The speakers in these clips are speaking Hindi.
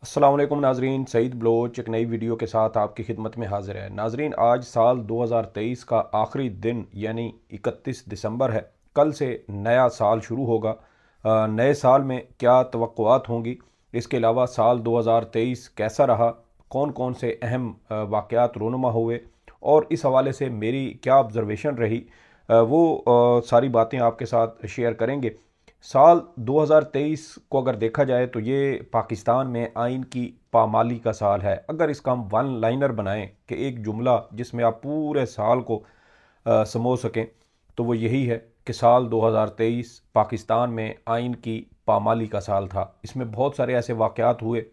अस्सलाम वालेकुम नाजरीन, सईद बलोच एक नई वीडियो के साथ आपकी खिदमत में हाजिर है। नाजरीन, आज साल 2023 का आखिरी दिन यानी 31 दिसंबर है। कल से नया साल शुरू होगा। नए साल में क्या तवक्कुआत होंगी, इसके अलावा साल 2023 कैसा रहा, कौन कौन से अहम वाक़यात रोनुमा हुए और इस हवाले से मेरी क्या ऑब्ज़रवेशन रही, वो सारी बातें आपके साथ शेयर करेंगे। साल 2023 को अगर देखा जाए तो ये पाकिस्तान में आइन की पामाली का साल है। अगर इसका हम वन लाइनर बनाएं कि एक जुमला जिसमें आप पूरे साल को समो सकें, तो वो यही है कि साल 2023 पाकिस्तान में आइन की पामाली का साल था। इसमें बहुत सारे ऐसे वाक़यात हुए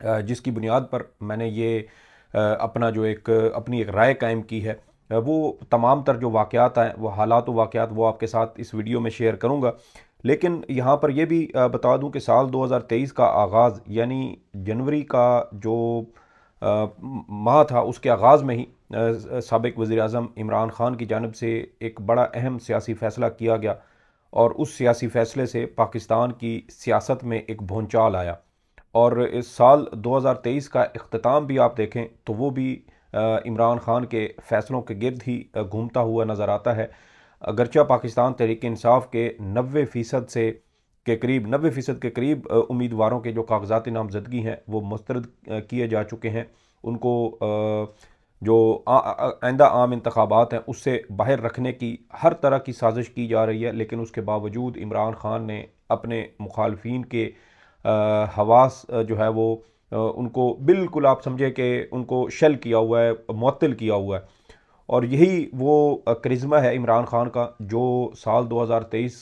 जिसकी बुनियाद पर मैंने ये अपना जो एक अपनी एक राय कायम की है। वो तमाम तर जो वाक़यात हैं, वो हालात व वाक़यात, वो आपके साथ इस वीडियो में शेयर करूँगा। लेकिन यहाँ पर यह भी बता दूं कि साल 2023 का आगाज़ यानी जनवरी का जो माह था, उसके आगाज़ में ही साबिक़ वज़ीर-ए-आज़म इमरान ख़ान की जानिब से एक बड़ा अहम सियासी फ़ैसला किया गया और उस सियासी फ़ैसले से पाकिस्तान की सियासत में एक भूंचाल आया। और इस साल 2023 का इख्तिताम भी आप देखें तो वो भी इमरान ख़ान के फ़ैसलों के गिर्द ही घूमता हुआ नज़र आता है। अगरचा पाकिस्तान तहरीक इंसाफ के 90% के करीब उम्मीदवारों के जो कागजाती नामजदगी हैं वो मुस्तरद किए जा चुके हैं। उनको जो आइंदा आम इंतखाबात हैं उससे बाहर रखने की हर तरह की साजिश की जा रही है, लेकिन उसके बावजूद इमरान ख़ान ने अपने मुखालफिन के हवास जो है वो उनको बिल्कुल आप समझे कि उनको शल किया हुआ है, मुअत्तल किया हुआ है। और यही वो करिश्मा है इमरान ख़ान का जो साल 2023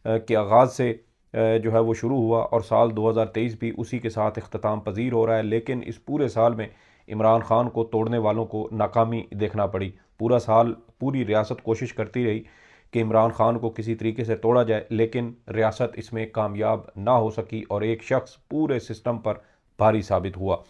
के आगाज़ से जो है वो शुरू हुआ और साल 2023 भी उसी के साथ इख्तिताम पजीर हो रहा है। लेकिन इस पूरे साल में इमरान ख़ान को तोड़ने वालों को नाकामी देखना पड़ी। पूरा साल पूरी रियासत कोशिश करती रही कि इमरान ख़ान को किसी तरीके से तोड़ा जाए, लेकिन रियासत इसमें कामयाब ना हो सकी और एक शख्स पूरे सिस्टम पर भारी साबित हुआ।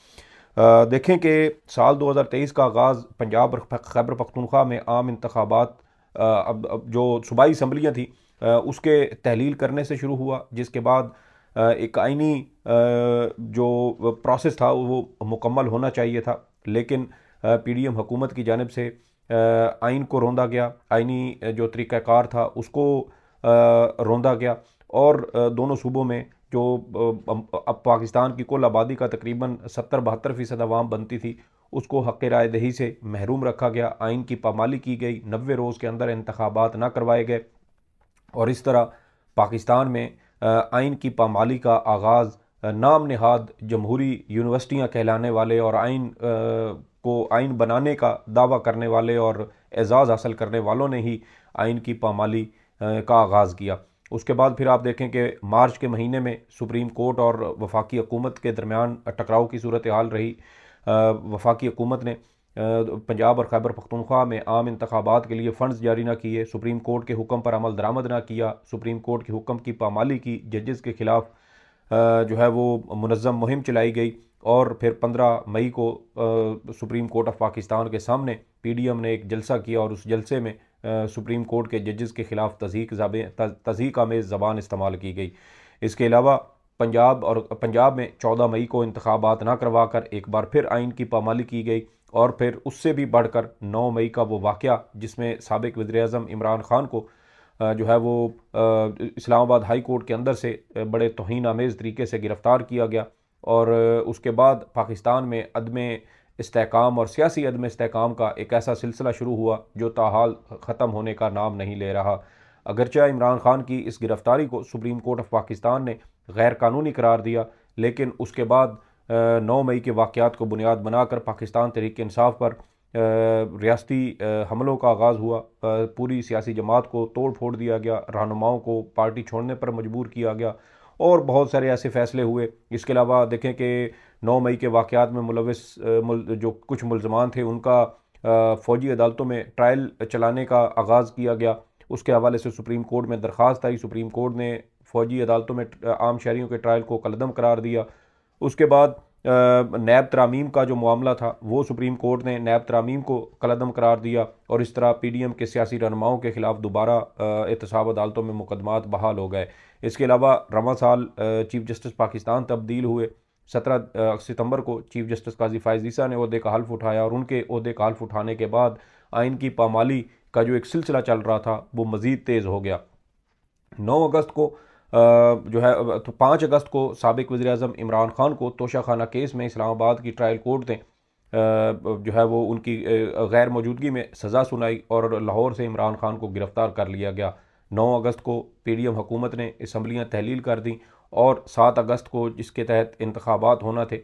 देखें कि साल 2023 का आगाज़ पंजाब और खैबर पख्तूनख्वा में आम इंतखाबात अब जो सूबाई असम्बलियाँ थी उसके तहलील करने से शुरू हुआ, जिसके बाद एक आइनी जो प्रोसेस था वो मुकम्मल होना चाहिए था, लेकिन पीडीएम हुकूमत की जानिब से आइन को रोंदा गया, आइनी जो तरीक़ाकार था उसको रोंदा गया और दोनों सूबों में जो अब पाकिस्तान की कुल आबादी का तकरीबन 70-72% आवाम बनती थी, उसको हक़ राय दही से महरूम रखा गया। आइन की पामाली की गई, 90 रोज़ के अंदर इंतखाबात ना करवाए गए और इस तरह पाकिस्तान में आइन की पामाली का आगाज़ नाम नहाद जमहूरी यूनिवर्सिटियाँ कहलाने वाले और को आइन बनाने का दावा करने वाले और एजाज़ हासिल करने वालों ने ही आइन की पामाली का आगाज़ किया। उसके बाद फिर आप देखें कि मार्च के महीने में सुप्रीम कोर्ट और वफाकी हुकूमत के दरमियान टकराव की सूरत हाल रही। वफाकी हुकूमत ने पंजाब और खैबर पख्तूनख्वा में आम इंतखाबात के लिए फ़ंड्स जारी ना किए, सुप्रीम कोर्ट के हुक्म पर अमल दरामद ना किया, सुप्रीम कोर्ट के हुक्म की पामाली की, जजेस के ख़िलाफ़ जो है वो मुनज़्ज़म मुहिम चलाई गई और फिर 15 मई को सुप्रीम कोर्ट ऑफ पाकिस्तान के सामने पीडीएम ने एक जलसा किया और उस जलसे में सुप्रीम कोर्ट के जजेस के ख़िलाफ़ तज़हीक आमेज़ ज़बान इस्तेमाल की गई। इसके अलावा पंजाब में 14 मई को इंतखाबात ना करवा कर एक बार फिर आइन की पामाली की गई और फिर उससे भी बढ़कर 9 मई का वो वाक़या जिसमें साबिक़ वज़ीर-ए-आज़म इमरान ख़ान को जो है वो इस्लामाबाद हाई कोर्ट के अंदर से बड़े तौहीन आमेज़ तरीके से गिरफ़्तार किया गया और उसके बाद पाकिस्तान में अदम इस्तेहकाम और सियासी अदम इस्तेहकाम का एक ऐसा सिलसिला शुरू हुआ जो ताहाल ख़त्म होने का नाम नहीं ले रहा। अगरचे इमरान ख़ान की इस गिरफ़्तारी को सुप्रीम कोर्ट ऑफ पाकिस्तान ने गैर कानूनी करार दिया, लेकिन उसके बाद 9 मई के वाक़यात को बुनियाद बनाकर पाकिस्तान तहरीक इंसाफ पर रियासती हमलों का आगाज़ हुआ। पूरी सियासी जमात को तोड़ फोड़ दिया गया, रहनुमाओं को पार्टी छोड़ने पर मजबूर किया गया और बहुत सारे ऐसे फ़ैसले हुए। इसके अलावा देखें कि 9 मई के वाक़यात में मुलविस जो कुछ मुल्ज़मान थे उनका फ़ौजी अदालतों में ट्रायल चलाने का आगाज़ किया गया। उसके हवाले से सुप्रीम कोर्ट में दरख्वास्त आई, सुप्रीम कोर्ट ने फ़ौजी अदालतों में आम शहरियों के ट्रायल को कलअदम करार दिया। उसके बाद नैब तरामीम का जो मामला था वो सुप्रीम कोर्ट ने नैब तरामीम को कलअदम करार दिया और इस तरह पीडीएम के सियासी रहनुमाओं के ख़िलाफ़ दोबारा एहतसाब अदालतों में मुकदमात बहाल हो गए। इसके अलावा रवां साल चीफ जस्टिस पाकिस्तान तब्दील हुए, 17 सितंबर को चीफ जस्टिस काजी फ़ाइज़ ईसा ने ओहदे का हल्फ उठाया और उनके ओहदे का हल्फ उठाने के बाद आइन की पामाली का जो एक सिलसिला चल रहा था वो मज़ीद तेज़ हो गया। 9 अगस्त को जो है तो 5 अगस्त को साबिक वज़ीर-ए-आज़म इमरान खान को तोशाखाना केस में इस्लामाबाद की ट्रायल कोर्ट ने जो है वो उनकी गैर मौजूदगी में सज़ा सुनाई और लाहौर से इमरान खान को गिरफ़्तार कर लिया गया। 9 अगस्त को पीडीएम हुकूमत ने असम्बलियाँ तहलील कर दी और 7 अगस्त को जिसके तहत इंतखाबात होना थे,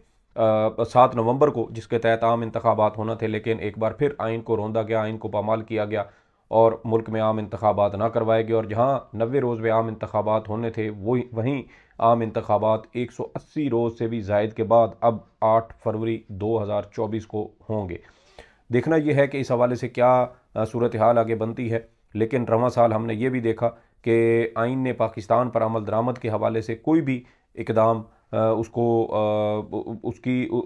7 नवंबर को जिसके तहत आम इंतखाबात होना थे, लेकिन एक बार फिर आइन को रोंदा गया, आइन को पामाल किया गया और मुल्क में आम इंतखाबात ना करवाए गए और जहाँ 90 रोज़ में आम इंतखाबात होने थे वहीं आम इंतखाबात 180 रोज़ से भी ज़ायद के बाद अब 8 फरवरी 2024 को होंगे। देखना यह है कि इस हवाले से क्या सूरत हाल आगे बनती है। लेकिन रवां साल हमने ये भी देखा कि आइन ने पाकिस्तान पर अमल दरामद के हवाले से कोई भी इकदाम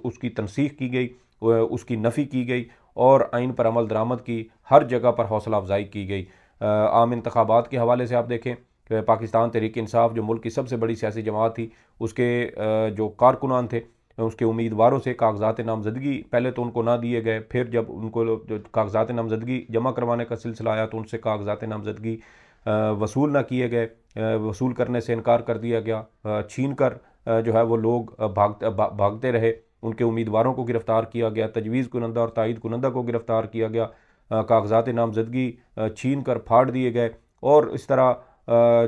उसकी तनसीख की गई, उसकी नफ़ी की गई और आइन पर अमल दरामद की हर जगह पर हौसला अफजाई की गई। आम इंतखाबात के हवाले से आप देखें पाकिस्तान तहरीक इंसाफ जो मुल्क की सबसे बड़ी सियासी जमात थी, उसके जो कारकुनान थे, उसके उम्मीदवारों से कागजात नामजदगी पहले तो उनको ना दिए गए, फिर जब उनको जो कागजात नामजदगी जमा करवाने का सिलसिला आया तो उनसे कागजात नामजदगी वसूल ना किए गए, वसूल करने से इनकार कर दिया गया, छीन कर जो है वो लोग भागते रहे, उनके उम्मीदवारों को गिरफ़्तार किया गया, तजवीज़ कुनंदा और तायद कुनंदा को गिरफ़्तार किया गया, कागजात नामजदगी छीन कर फाड़ दिए गए और इस तरह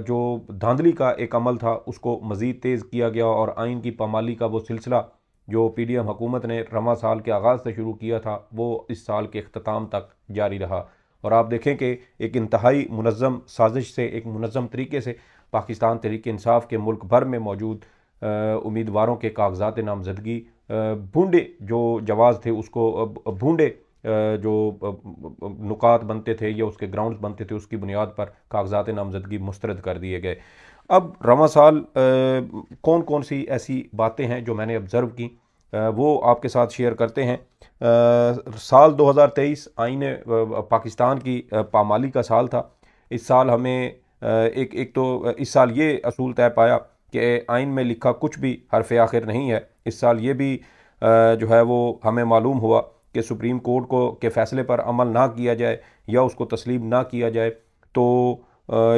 जो धांधली का एक अमल था उसको मज़ीद तेज़ किया गया और आइन की पामाली का वो सिलसिला जो पीडीएम हुकूमत ने रवां साल के आगाज़ से शुरू किया था वो इस साल के अख्ताम तक जारी रहा। और आप देखें कि एक इंतहाई मुनज़्ज़म साजिश से, एक मुनज़्ज़म तरीके से पाकिस्तान तहरीक इंसाफ के मुल्क भर में मौजूद उम्मीदवारों के कागजात नामजदगी भूंडे जो जवाज़ थे उसको भूंडे जो नुकात बनते थे या उसके ग्राउंड्स बनते थे उसकी बुनियाद पर कागजात नामजदगी मुस्तरद कर दिए गए। अब रवां साल कौन कौन सी ऐसी बातें हैं जो मैंने ऑब्ज़र्व की वो आपके साथ शेयर करते हैं। साल 2023 आइन पाकिस्तान की पामाली का साल था। इस साल हमें एक तो इस साल ये असूल तय पाया कि आइन में लिखा कुछ भी हरफ आखिर नहीं है। इस साल ये भी जो है वो हमें मालूम हुआ कि सुप्रीम कोर्ट के फ़ैसले पर अमल ना किया जाए या उसको तस्लीम ना किया जाए तो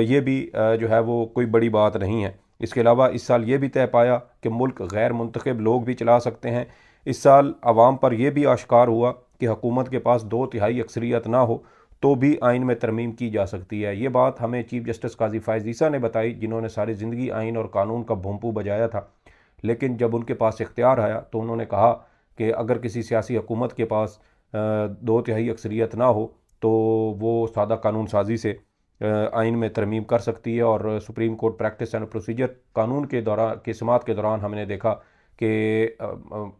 ये भी जो है वो कोई बड़ी बात नहीं है। इसके अलावा इस साल ये भी तय पाया कि मुल्क गैर मुंतखब लोग भी चला सकते हैं। इस साल आवाम पर यह भी आश्कार हुआ कि हुकूमत के पास 2/3 अक्सरियत ना हो तो भी आइन में तरमीम की जा सकती है। ये बात हमें चीफ जस्टिस काजी फ़ाइज़ ईसा ने बताई, जिन्होंने सारी ज़िंदगी आइन और कानून का भोंपू बजाया था। लेकिन जब उनके पास इख्तियार आया तो उन्होंने कहा कि अगर किसी सियासी हुकूमत के पास 2/3 अक्सरियत ना हो तो वो सादा कानून साजी से आइन में तरमीम कर सकती है। और supreme court practice and procedure कानून के दौरान के समात के दौरान हमने देखा कि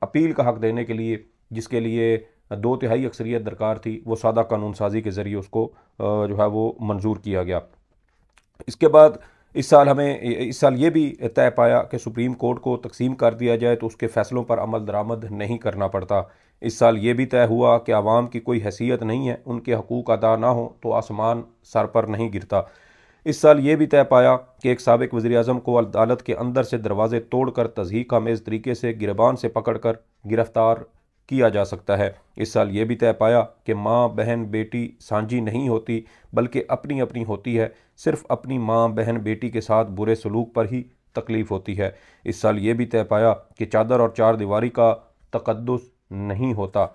अपील का हक़ देने के लिए जिसके लिए 2/3 अक्सरियत दरकार थी वो सादा कानून साजी के ज़रिए उसको जो है वो मंजूर किया गया। इसके बाद इस साल ये भी तय पाया कि सुप्रीम कोर्ट को तकसीम कर दिया जाए तो उसके फ़ैसलों पर अमल दरामद नहीं करना पड़ता। इस साल ये भी तय हुआ कि आवाम की कोई हैसियत नहीं है, उनके हकूक़ अदा ना हो तो आसमान सर पर नहीं गिरता। इस साल ये भी तय पाया कि एक साबिक वज़ीर-ए-आज़म को अदालत के अंदर से दरवाज़े तोड़कर तज़हीक आमेज़ तरीके से गिरबान से पकड़कर गिरफ़्तार किया जा सकता है। इस साल ये भी तय पाया कि माँ बहन बेटी सांझी नहीं होती बल्कि अपनी अपनी होती है, सिर्फ़ अपनी माँ बहन बेटी के साथ बुरे सलूक पर ही तकलीफ़ होती है। इस साल ये भी तय पाया कि चादर और चार दीवारी का तक़द्दुस नहीं होता।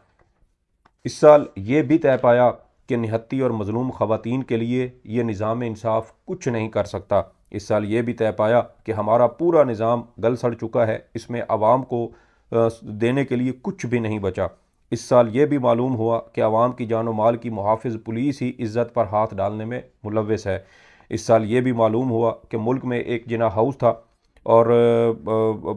इस साल ये भी तय पाया कि निहत्ती और मज़लूम ख़वातीन के लिए ये निज़ाम इंसाफ कुछ नहीं कर सकता। इस साल ये भी तय पाया कि हमारा पूरा निज़ाम गल सड़ चुका है, इसमें आवाम को देने के लिए कुछ भी नहीं बचा। इस साल ये भी मालूम हुआ कि आवाम की जान व माल की मुहाफ़िज़ पुलिस ही इज़्ज़त पर हाथ डालने में मुलव्वस है। इस साल ये भी मालूम हुआ कि मुल्क में एक जिना हाउस था और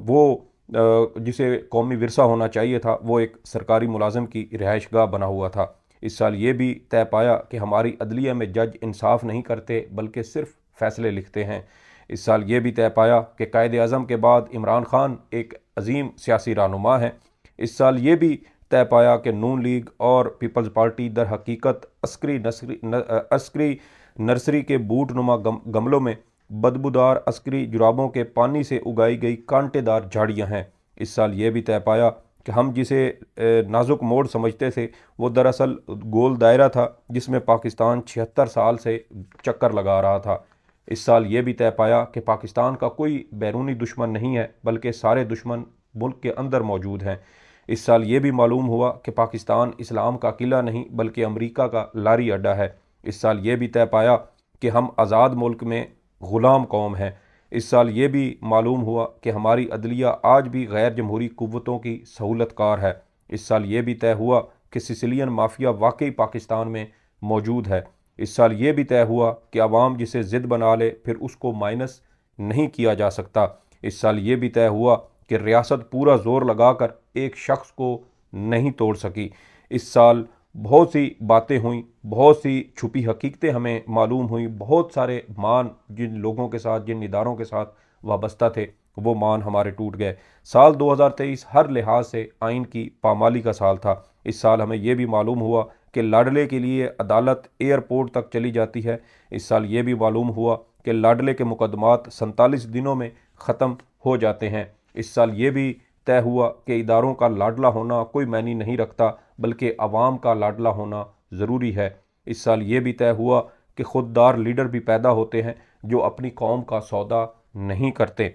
वो जिसे कौमी विरसा होना चाहिए था वो एक सरकारी मुलाजिम की रिहाइशगाह बना हुआ था। इस साल ये भी तय पाया कि हमारी अदलिया में जज इंसाफ नहीं करते बल्कि सिर्फ फ़ैसले लिखते हैं। इस साल ये भी तय पाया कि कायद-ए-आज़म के बाद इमरान खान एक अजीम सियासी रहनुमा हैं। इस साल ये भी तय पाया कि नून लीग और पीपल्स पार्टी दर हकीकत अस्करी नर्सरी के बूटनुमा गमलों में बदबूदार अस्करी जुराबों के पानी से उगाई गई कांटेदार झाड़ियाँ हैं। इस साल ये भी तय पाया कि हम जिसे नाजुक मोड़ समझते थे वो दरअसल गोल दायरा था जिसमें पाकिस्तान 76 साल से चक्कर लगा रहा था। इस साल ये भी तय पाया कि पाकिस्तान का कोई बैरूनी दुश्मन नहीं है बल्कि सारे दुश्मन मुल्क के अंदर मौजूद हैं। इस साल ये भी मालूम हुआ कि पाकिस्तान इस्लाम का किला नहीं बल्कि अमरीका का लारी अड्डा है। इस साल ये भी तय पाया कि हम आज़ाद मुल्क में ग़ुलाम कौम हैं। इस साल ये भी मालूम हुआ कि हमारी अदलिया आज भी गैर जमहूरी क़ुव्वतों की सहूलतकार है। इस साल ये भी तय हुआ कि सिसिलियन माफिया वाकई पाकिस्तान में मौजूद है। इस साल ये भी तय हुआ कि अवाम जिसे ज़िद बना ले फिर उसको माइनस नहीं किया जा सकता। इस साल ये भी तय हुआ कि रियासत पूरा जोर लगाकर एक शख्स को नहीं तोड़ सकी। इस साल बहुत सी बातें हुई, बहुत सी छुपी हकीकतें हमें मालूम हुई, बहुत सारे मान जिन लोगों के साथ, जिन इदारों के साथ वाबस्ता थे, वो मान हमारे टूट गए। साल 2023 हर लिहाज से आइन की पामाली का साल था। इस साल हमें यह भी मालूम हुआ कि लाडले के लिए अदालत एयरपोर्ट तक चली जाती है। इस साल ये भी मालूम हुआ कि लाडले के मुकदमात 47 दिनों में ख़त्म हो जाते हैं। इस साल ये भी तय हुआ कि इदारों का लाडला होना कोई मायने नहीं रखता बल्कि अवाम का लाडला होना ज़रूरी है। इस साल ये भी तय हुआ कि खुददार लीडर भी पैदा होते हैं जो अपनी कौम का सौदा नहीं करते।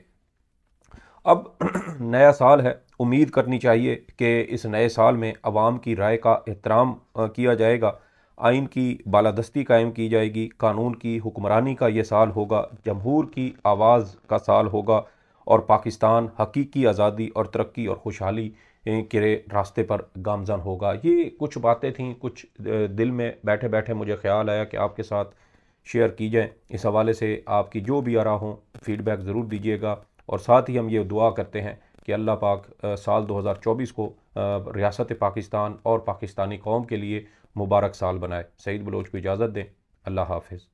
अब नया साल है, उम्मीद करनी चाहिए कि इस नए साल में अवाम की राय का एहतराम किया जाएगा, आइन की बालादस्ती कायम की जाएगी, कानून की हुक्मरानी का ये साल होगा, जमहूर की आवाज़ का साल होगा और पाकिस्तान हकीकी आज़ादी और तरक्की और खुशहाली के रास्ते पर गामज़न होगा। ये कुछ बातें थीं, कुछ दिल में बैठे बैठे मुझे ख़्याल आया कि आपके साथ शेयर की जाए। इस हवाले से आपकी जो भी आरा हो फीडबैक ज़रूर दीजिएगा और साथ ही हम ये दुआ करते हैं कि अल्लाह पाक साल 2024 को रियासत पाकिस्तान और पाकिस्तानी कौम के लिए मुबारक साल बनाए। सईद बलोच को इजाज़त दें। अल्लाह हाफ़िज़।